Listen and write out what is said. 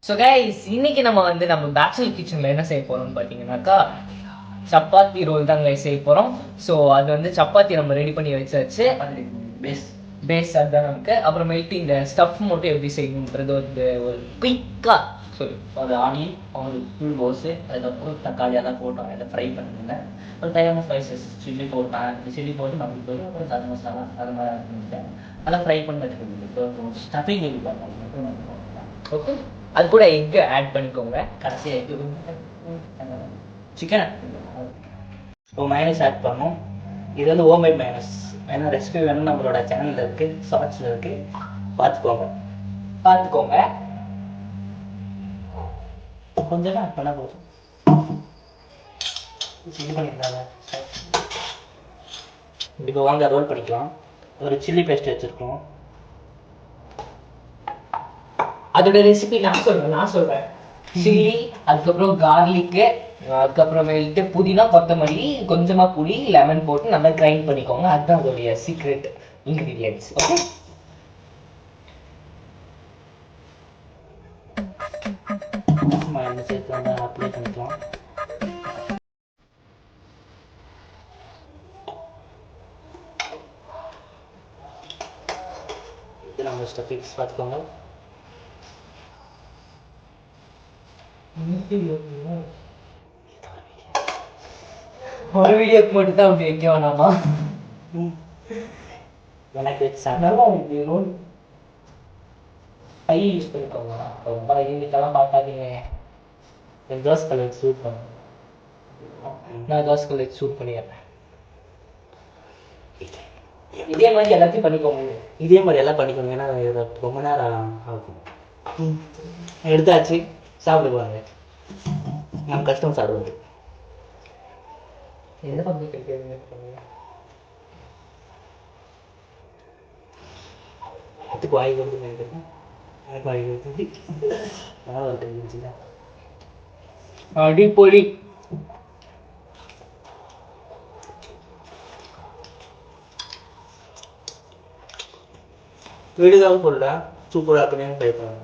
So guys இன்னைக்கு நம்ம bachelor கிச்சனில் என்ன செய்ய போகிறோம்னு பார்த்தீங்கன்னாக்கா சப்பாத்தி ரோல் தான் கைஸ் செய்ய போகிறோம். ஸோ அது சப்பாத்தி நம்ம ரெடி பண்ணி வச்சாச்சு. பேஸ் அதுதான் நமக்கு. அப்புறமேட்டு இந்த ஸ்டஃப் மட்டும் எப்படி செய்யணுன்றது ஒரு குயிக்காக சொல்லு. ஒரு ஆனியன், ஒரு ஃபுல் கோஸு, அதுக்கப்புறம் தக்காளி எல்லாம் போட்டோம், அதை ஃப்ரை பண்ணிருந்தேன். ஒரு தேவையான ஸ்பைசஸ் சில்லி போட்டேன், சில்லி போட்டு நம்ம போய் அப்புறம் கரம் மசாலா அது மாதிரி இருந்துட்டேன். அதெல்லாம் ஃப்ரை பண்ணி வச்சுருக்கோம். ஸ்டஃபிங் ரெடி பண்ணோம். ஓகே, அது கூட எக்கு ஆட் பண்ணிக்கோங்க. கடைசியாக எக்கு சிக்கன் இப்போ மைனஸ் ஆட் பண்ணோம். இது ஹோம்மேட் மைனஸ். வேணா ரெசிபி வேணும் நம்மளோட சேனலில் இருக்குது, ஷார்ட்ஸில் இருக்குது, பார்த்துக்கோங்க. கொஞ்சம் ஆட் பண்ணால் போதும். சில்லி பண்ணியிருந்தாங்க. இப்போ வாங்க ரோல் பண்ணிக்கலாம். ஒரு சில்லி பேஸ்ட் வச்சுருக்கோம். அதோட ரெசிபி நான் சொல்கிறேன். சில்லி, அதுக்கப்புறம் கார்லிக்கு, அதுக்கப்புறமேட்டு புதினா, கொத்தமல்லி, கொஞ்சமாக புளி, லெமன் போட்டு நல்லா கிரைண்ட் பண்ணிக்கோங்க. அதுதான் அதோடைய சீக்ரெட் இன்க்ரீடியன்ட்ஸ். ஓகே, சேர்த்து வந்து அப்ளை பண்ணிக்கலாம். இது நம்ம ஸ்டெப்பிக்ஸ் பார்த்துக்கோங்க. ஒரு வீடியோக்கு மட்டும் தான் அப்படி வைக்க வேணாமா? எனக்கு நல்லா கை யூஸ் பண்ணிக்கோங்க. ரொம்ப இதெல்லாம் பார்க்காதீங்க. என் தோசை கலர் சூட் பண்ணும். நான் தோசை கலர் சூட் பண்ணிடுறேன். இதே மாதிரி எல்லாத்தையும் பண்ணிக்கோங்க. இதே மாதிரி எல்லாம் பண்ணிக்கோங்க. ஏன்னா இதை ரொம்ப நேரம் ஆகும். எடுத்தாச்சு, சாப்பிட்டு போவாங்க. நம்ம கஷ்டம் சாப்பிடுவது. எந்த பக்கம் கிடைக்கிறது? அதுக்கு வாய் வந்து வாய் வந்து அடிப்பொலி. வீடுதான் போடல, சூப்பராக இருக்குன்னு ட்ரை பண்ணுங்க.